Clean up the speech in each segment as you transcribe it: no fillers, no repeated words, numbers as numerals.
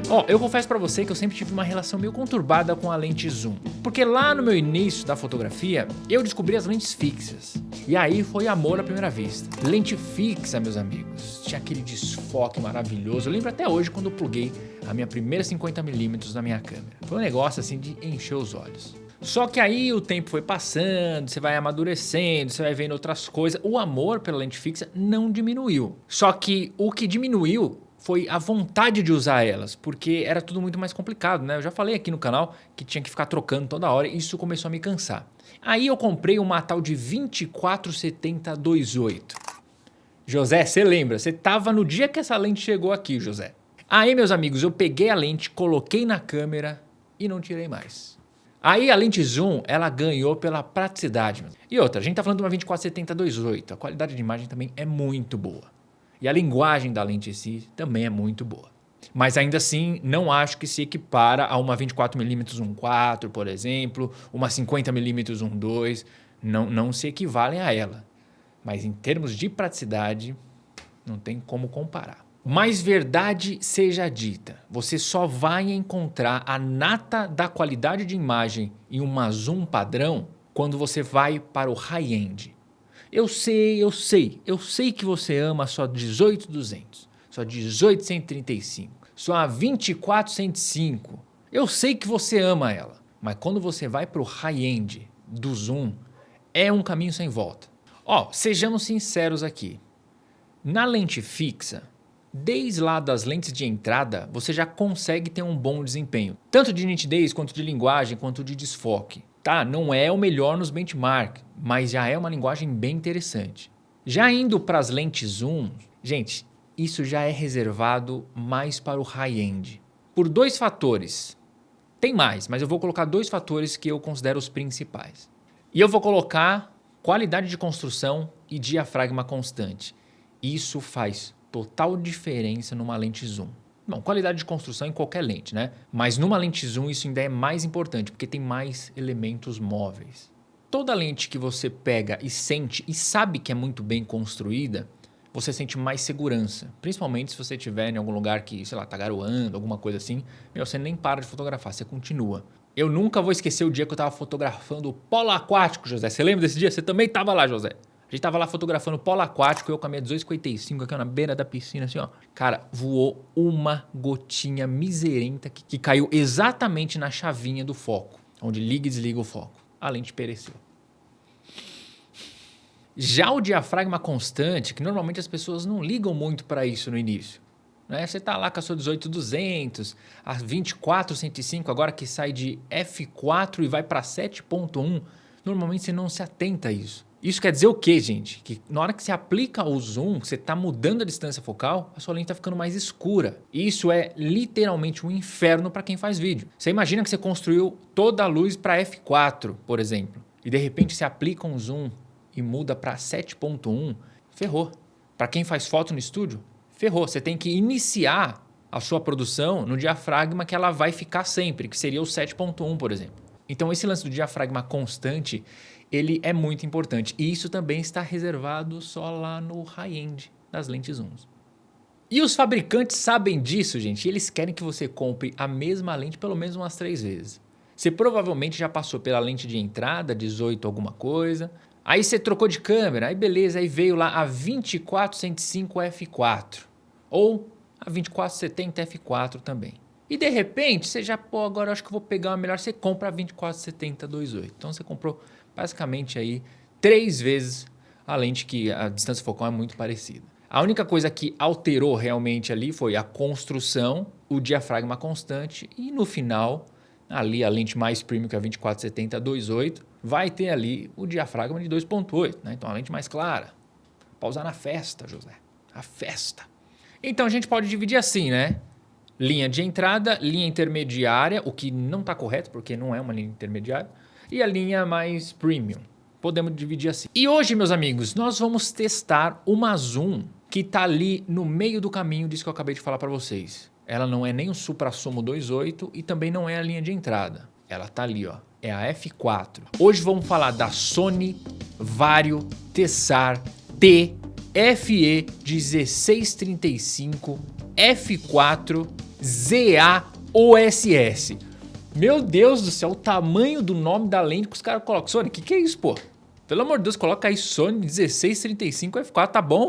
Ó, eu confesso pra você que eu sempre tive uma relação meio conturbada com a lente zoom. Porque lá no meu início da fotografia, eu descobri as lentes fixas. E aí foi amor à primeira vista. Lente fixa, meus amigos, tinha aquele desfoque maravilhoso. Eu lembro até hoje quando eu pluguei a minha primeira 50mm na minha câmera. Foi um negócio assim de encher os olhos. Só que aí o tempo foi passando, você vai amadurecendo, você vai vendo outras coisas. O amor pela lente fixa não diminuiu. Só que o que diminuiu foi a vontade de usar elas, porque era tudo muito mais complicado, né? Eu já falei aqui no canal que tinha que ficar trocando toda hora e isso começou a me cansar. Aí eu comprei uma tal de 24-70-2.8. José, você lembra? Você tava no dia que essa lente chegou aqui, José. Aí, meus amigos, eu peguei a lente, coloquei na câmera e não tirei mais. Aí a lente zoom, ela ganhou pela praticidade. E outra, a gente tá falando de uma 24-70-2.8, a qualidade de imagem também é muito boa. E a linguagem da lente em si também é muito boa. Mas ainda assim, não acho que se equipara a uma 24mm 1.4, por exemplo, uma 50mm 1.2, não se equivalem a ela. Mas em termos de praticidade, não tem como comparar. Mas verdade seja dita, você só vai encontrar a nata da qualidade de imagem em uma zoom padrão quando você vai para o high-end. Eu sei que você ama a sua 18-200, sua 18-135, sua 24-105. Eu sei que você ama ela, mas quando você vai para o high-end do zoom, é um caminho sem volta. Ó, sejamos sinceros aqui. Na lente fixa, desde lá das lentes de entrada, você já consegue ter um bom desempenho, tanto de nitidez, quanto de linguagem, quanto de desfoque. Tá, não é o melhor nos benchmark, mas já é uma linguagem bem interessante. Já indo para as lentes zoom, gente, isso já é reservado mais para o high-end. Por dois fatores. Tem mais, mas eu vou colocar dois fatores que eu considero os principais. E eu vou colocar qualidade de construção e diafragma constante. Isso faz total diferença numa lente zoom. Bom, qualidade de construção em qualquer lente, né? Mas numa lente zoom isso ainda é mais importante, porque tem mais elementos móveis. Toda lente que você pega e sente e sabe que é muito bem construída, você sente mais segurança. Principalmente se você estiver em algum lugar que, sei lá, tá garoando, alguma coisa assim, você nem para de fotografar, você continua. Eu nunca vou esquecer o dia que eu tava fotografando o polo aquático, José. Você lembra desse dia? Você também tava lá, José. A gente tava lá fotografando o polo aquático, eu com a minha 18-55 aqui na beira da piscina, assim, ó. Cara, voou uma gotinha miserenta que caiu exatamente na chavinha do foco, onde liga e desliga o foco. A lente pereceu. Já o diafragma constante, que normalmente as pessoas não ligam muito para isso no início, né? Você tá lá com a sua 18-200, a 24-105, agora que sai de f4 e vai para 7.1, normalmente você não se atenta a isso. Isso quer dizer o quê, gente? Que na hora que você aplica o zoom, você está mudando a distância focal, a sua lente está ficando mais escura. Isso é literalmente um inferno para quem faz vídeo. Você imagina que você construiu toda a luz para f4, por exemplo, e de repente você aplica um zoom e muda para 7.1, ferrou. Para quem faz foto no estúdio, ferrou. Você tem que iniciar a sua produção no diafragma que ela vai ficar sempre, que seria o 7.1, por exemplo. Então esse lance do diafragma constante, ele é muito importante. E isso também está reservado só lá no high-end das lentes zooms. E os fabricantes sabem disso, gente. E eles querem que você compre a mesma lente pelo menos umas 3 vezes. Você provavelmente já passou pela lente de entrada, 18 alguma coisa. Aí você trocou de câmera, aí beleza, aí veio lá a 24-105 f4. Ou a 24-70 f4 também. E de repente, você já, pô, agora eu acho que eu vou pegar uma melhor, você compra a 24-70 2.8. Então você comprou basicamente aí 3 vezes a lente que a distância focal é muito parecida. A única coisa que alterou realmente ali foi a construção, o diafragma constante e no final, ali a lente mais premium que é a 24-70 2.8, vai ter ali o diafragma de 2.8, né? Então a lente mais clara. Para usar na festa, José. A festa. Então a gente pode dividir assim, né? Linha de entrada, linha intermediária, o que não está correto porque não é uma linha intermediária, e a linha mais premium. Podemos dividir assim. E hoje, meus amigos, nós vamos testar uma zoom que está ali no meio do caminho disso que eu acabei de falar para vocês. Ela não é nem o supra-sumo 2.8 e também não é a linha de entrada. Ela está ali, ó. É a F4. Hoje vamos falar da Sony Vario Tessar T FE 1635 F4 ZA-OSS. Meu Deus do céu, o tamanho do nome da lente que os caras colocam. Sony, que é isso, pô? Pelo amor de Deus, coloca aí Sony 1635 f4, tá bom.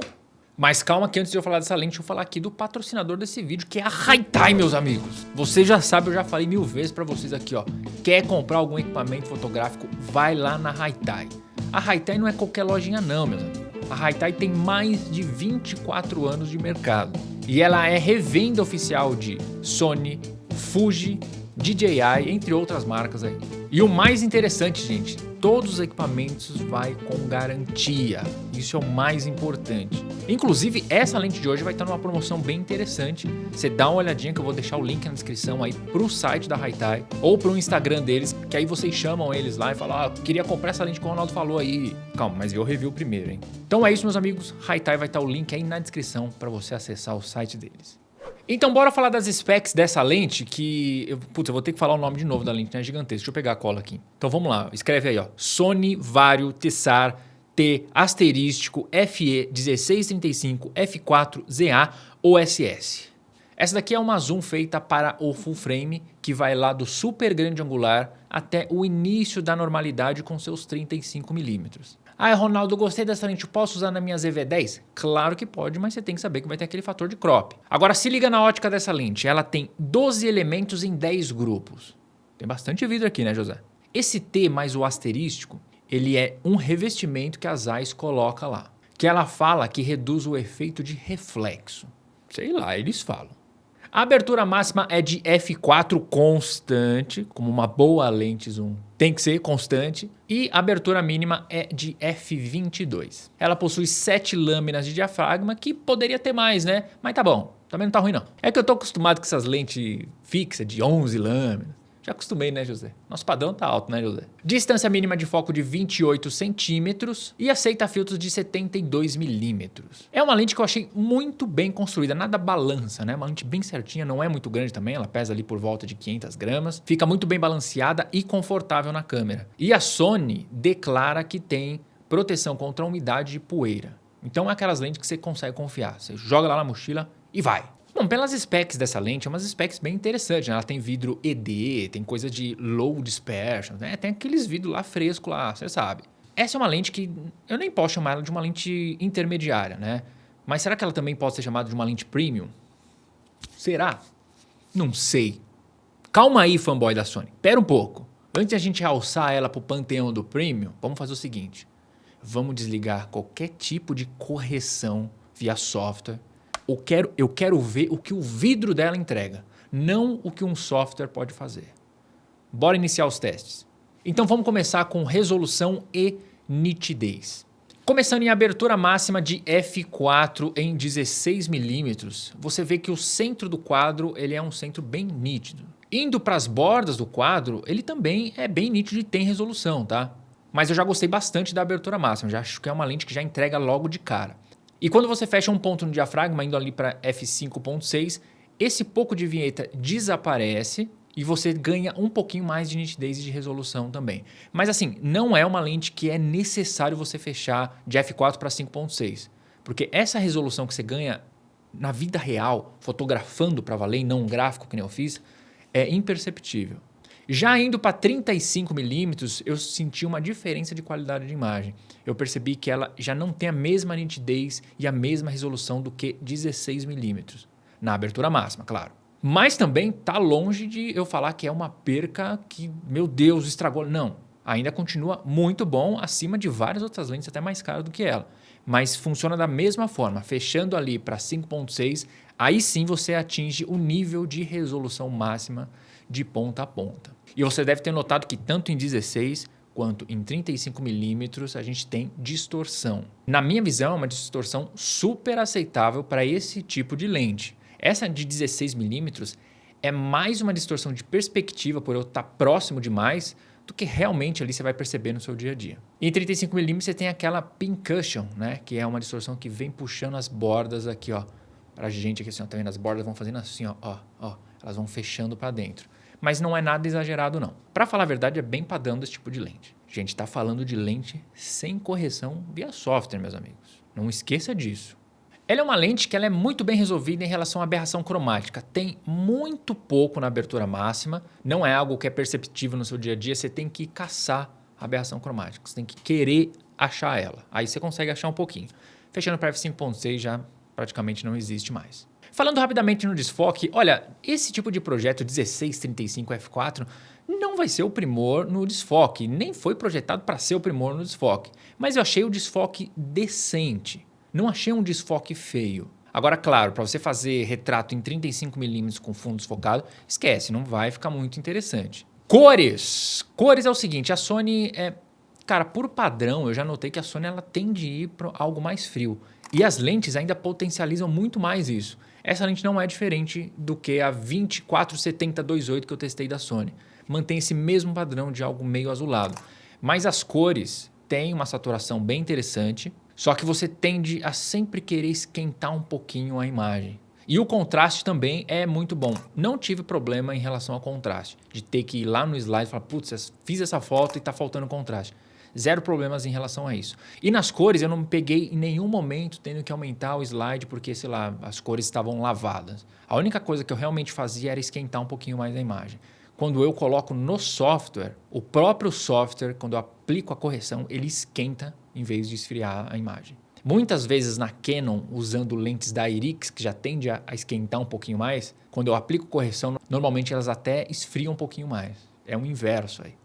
Mas calma que antes de eu falar dessa lente, deixa eu falar aqui do patrocinador desse vídeo, que é a Haitai, meus amigos. Você já sabe, eu já falei 1000 vezes pra vocês aqui, ó. Quer comprar algum equipamento fotográfico, vai lá na Haitai. A Haitai não é qualquer lojinha não, meus amigos. A Haitai tem mais de 24 anos de mercado. E ela é revenda oficial de Sony, Fuji, DJI, entre outras marcas aí. E o mais interessante, gente, todos os equipamentos vai com garantia. Isso é o mais importante. Inclusive, essa lente de hoje vai estar numa promoção bem interessante. Você dá uma olhadinha que eu vou deixar o link na descrição aí pro site da Haitai ou pro Instagram deles, que aí vocês chamam eles lá e falam: ah, queria comprar essa lente que o Ronaldo falou aí. Calma, mas eu review primeiro, hein? Então é isso, meus amigos. Haitai vai estar o link aí na descrição para você acessar o site deles. Então bora falar das specs dessa lente que... eu vou ter que falar o nome de novo da lente, né? É gigantesco. Deixa eu pegar a cola aqui. Então vamos lá. Escreve aí, ó. Sony Vario Tessar T asterístico FE 1635 F4 ZA OSS. Essa daqui é uma zoom feita para o full frame, que vai lá do super grande angular até o início da normalidade com seus 35mm. Ah, Ronaldo, eu gostei dessa lente, posso usar na minha ZV-10? Claro que pode, mas você tem que saber que vai ter aquele fator de crop. Agora se liga na ótica dessa lente, ela tem 12 elementos em 10 grupos. Tem bastante vidro aqui, né, José? Esse T mais o asterístico, ele é um revestimento que a Zeiss coloca lá, que ela fala que reduz o efeito de reflexo. Sei lá, eles falam. A abertura máxima é de f4 constante, como uma boa lente zoom. Tem que ser constante. E a abertura mínima é de f22. Ela possui 7 lâminas de diafragma, que poderia ter mais, né? Mas tá bom, também não tá ruim não. É que eu tô acostumado com essas lentes fixas de 11 lâminas. Já acostumei, né, José? Nosso padrão tá alto, né, José? Distância mínima de foco de 28 centímetros e aceita filtros de 72 milímetros. É uma lente que eu achei muito bem construída, nada balança, né? Uma lente bem certinha, não é muito grande também, ela pesa ali por volta de 500 gramas. Fica muito bem balanceada e confortável na câmera. E a Sony declara que tem proteção contra a umidade e poeira. Então é aquelas lentes que você consegue confiar. Você joga lá na mochila e vai. Bom, pelas specs dessa lente, é umas specs bem interessantes, né? Ela tem vidro ED, tem coisa de low dispersion, né? Tem aqueles vidros lá frescos lá, você sabe. Essa é uma lente que eu nem posso chamar ela de uma lente intermediária, né? Mas será que ela também pode ser chamada de uma lente premium? Será? Não sei. Calma aí, fanboy da Sony. Pera um pouco. Antes de a gente alçar ela pro panteão do premium, vamos fazer o seguinte. Vamos desligar qualquer tipo de correção via software. Eu quero ver o que o vidro dela entrega, não o que um software pode fazer. Bora iniciar os testes. Então vamos começar com resolução e nitidez. Começando em abertura máxima de f4 em 16mm, você vê que o centro do quadro ele é um centro bem nítido. Indo para as bordas do quadro, ele também é bem nítido e tem resolução, tá? Mas eu já gostei bastante da abertura máxima, já acho que é uma lente que já entrega logo de cara. E quando você fecha um ponto no diafragma, indo ali para f5.6, esse pouco de vinheta desaparece e você ganha um pouquinho mais de nitidez e de resolução também. Mas assim, não é uma lente que é necessário você fechar de f4 para 5.6, porque essa resolução que você ganha na vida real, fotografando para valer e não um gráfico que nem eu fiz, é imperceptível. Já indo para 35mm, eu senti uma diferença de qualidade de imagem. Eu percebi que ela já não tem a mesma nitidez e a mesma resolução do que 16mm. Na abertura máxima, claro. Mas também está longe de eu falar que é uma perca que, meu Deus, estragou. Não, ainda continua muito bom, acima de várias outras lentes, até mais caras do que ela. Mas funciona da mesma forma, fechando ali para 5.6, aí sim você atinge o nível de resolução máxima de ponta a ponta. E você deve ter notado que tanto em 16 quanto em 35mm a gente tem distorção. Na minha visão, é uma distorção super aceitável para esse tipo de lente. Essa de 16mm é mais uma distorção de perspectiva por eu estar próximo demais do que realmente ali você vai perceber no seu dia a dia. Em 35mm você tem aquela pincushion, né? Que é uma distorção que vem puxando as bordas aqui, ó. Pra gente aqui assim, ó, tá vendo? As bordas vão fazendo assim, ó, elas vão fechando para dentro. Mas não é nada exagerado não. Para falar a verdade, é bem padrão desse tipo de lente. A gente está falando de lente sem correção via software, meus amigos. Não esqueça disso. Ela é uma lente que ela é muito bem resolvida em relação à aberração cromática. Tem muito pouco na abertura máxima, não é algo que é perceptível no seu dia a dia, você tem que caçar a aberração cromática, você tem que querer achar ela. Aí você consegue achar um pouquinho. Fechando para f5.6 já praticamente não existe mais. Falando rapidamente no desfoque, olha, esse tipo de projeto 1635 f4 não vai ser o primor no desfoque, nem foi projetado para ser o primor no desfoque, mas eu achei o desfoque decente. Não achei um desfoque feio. Agora, claro, para você fazer retrato em 35mm com fundo desfocado, esquece, não vai ficar muito interessante. Cores! Cores é o seguinte, a Sony cara, por padrão, eu já notei que a Sony ela tende a ir para algo mais frio. E as lentes ainda potencializam muito mais isso. Essa lente não é diferente do que a 24-70-2.8 que eu testei da Sony. Mantém esse mesmo padrão de algo meio azulado. Mas as cores têm uma saturação bem interessante, só que você tende a sempre querer esquentar um pouquinho a imagem. E o contraste também é muito bom. Não tive problema em relação ao contraste, de ter que ir lá no slide e falar, putz, fiz essa foto e está faltando contraste. Zero problemas em relação a isso. E nas cores eu não me peguei em nenhum momento tendo que aumentar o slide porque, sei lá, as cores estavam lavadas. A única coisa que eu realmente fazia era esquentar um pouquinho mais a imagem. Quando eu coloco no software, o próprio software, quando eu aplico a correção, ele esquenta em vez de esfriar a imagem. Muitas vezes na Canon, usando lentes da IRIX, que já tende a esquentar um pouquinho mais, quando eu aplico correção, normalmente elas até esfriam um pouquinho mais. É o inverso aí.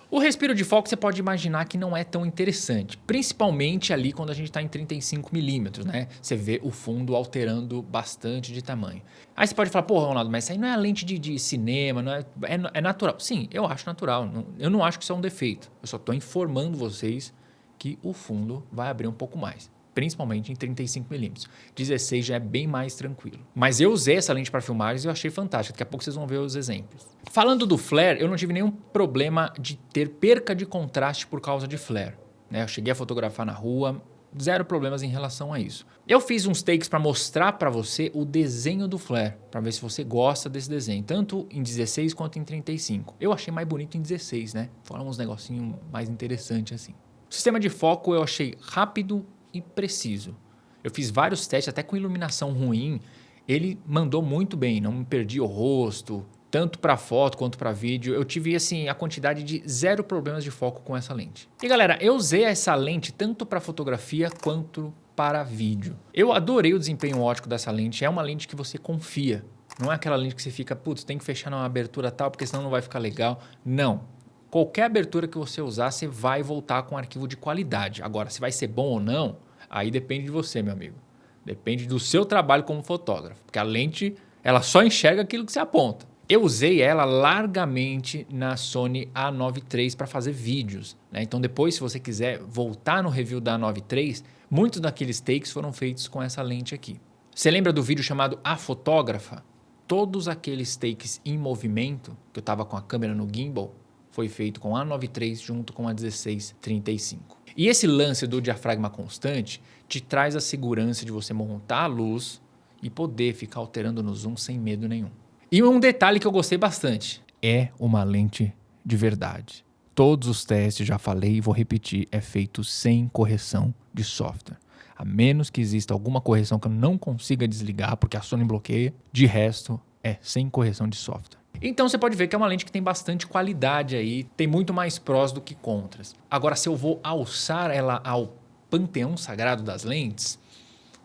O respiro de foco você pode imaginar que não é tão interessante, principalmente ali quando a gente está em 35mm, né? Você vê o fundo alterando bastante de tamanho. Aí você pode falar, pô, Ronaldo, mas isso aí não é a lente de cinema, não é natural. Sim, eu acho natural, eu não acho que isso é um defeito. Eu só estou informando vocês que o fundo vai abrir um pouco mais. Principalmente em 35mm. 16 já é bem mais tranquilo. Mas eu usei essa lente para filmagens e eu achei fantástica. Daqui a pouco vocês vão ver os exemplos. Falando do flare, eu não tive nenhum problema de ter perca de contraste por causa de flare. Eu cheguei a fotografar na rua, zero problemas em relação a isso. Eu fiz uns takes para mostrar para você o desenho do flare, para ver se você gosta desse desenho, tanto em 16 quanto em 35. Eu achei mais bonito em 16, né? Foram uns negocinhos mais interessantes assim. O sistema de foco eu achei rápido e preciso. Eu fiz vários testes, até com iluminação ruim, ele mandou muito bem, não me perdi o rosto, tanto para foto quanto para vídeo. Eu tive assim a quantidade de zero problemas de foco com essa lente. E galera, eu usei essa lente tanto para fotografia quanto para vídeo. Eu adorei o desempenho óptico dessa lente, é uma lente que você confia. Não é aquela lente que você fica, putz, tem que fechar numa abertura tal, porque senão não vai ficar legal. Não. Qualquer abertura que você usar, você vai voltar com um arquivo de qualidade. Agora, se vai ser bom ou não, aí depende de você, meu amigo. Depende do seu trabalho como fotógrafo. Porque a lente, ela só enxerga aquilo que você aponta. Eu usei ela largamente na Sony A9 III para fazer vídeos, né? Então depois, se você quiser voltar no review da A9 III, muitos daqueles takes foram feitos com essa lente aqui. Você lembra do vídeo chamado A Fotógrafa? Todos aqueles takes em movimento, que eu estava com a câmera no gimbal, foi feito com a A9 III junto com a 1635. E esse lance do diafragma constante te traz a segurança de você montar a luz e poder ficar alterando no zoom sem medo nenhum. E um detalhe que eu gostei bastante, é uma lente de verdade. Todos os testes, já falei e vou repetir, é feito sem correção de software. A menos que exista alguma correção que eu não consiga desligar, porque a Sony bloqueia, de resto é sem correção de software. Então você pode ver que é uma lente que tem bastante qualidade aí, tem muito mais prós do que contras. Agora, se eu vou alçar ela ao panteão sagrado das lentes,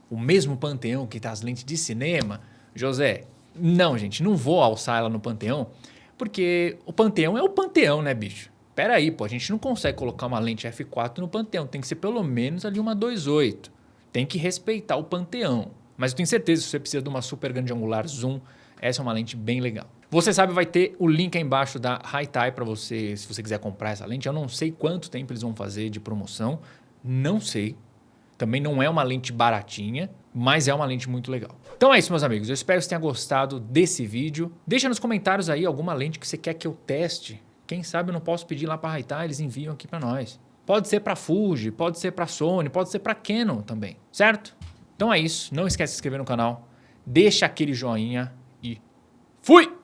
o mesmo panteão que tá as lentes de cinema, José, não, gente, não vou alçar ela no panteão, porque o panteão é o panteão, né, bicho? Pera aí, pô, a gente não consegue colocar uma lente f4 no panteão, tem que ser pelo menos ali uma 2.8. Tem que respeitar o panteão. Mas eu tenho certeza que você precisa de uma super grande angular zoom, essa é uma lente bem legal. Você sabe, vai ter o link aí embaixo da Hi-Tai para você, se você quiser comprar essa lente. Eu não sei quanto tempo eles vão fazer de promoção, não sei. Também não é uma lente baratinha, mas é uma lente muito legal. Então é isso, meus amigos. Eu espero que você tenha gostado desse vídeo. Deixa nos comentários aí alguma lente que você quer que eu teste. Quem sabe eu não posso pedir lá para a Hi-Tai, eles enviam aqui para nós. Pode ser para Fuji, pode ser para Sony, pode ser para Canon também, certo? Então é isso. Não esquece de se inscrever no canal, deixa aquele joinha e fui!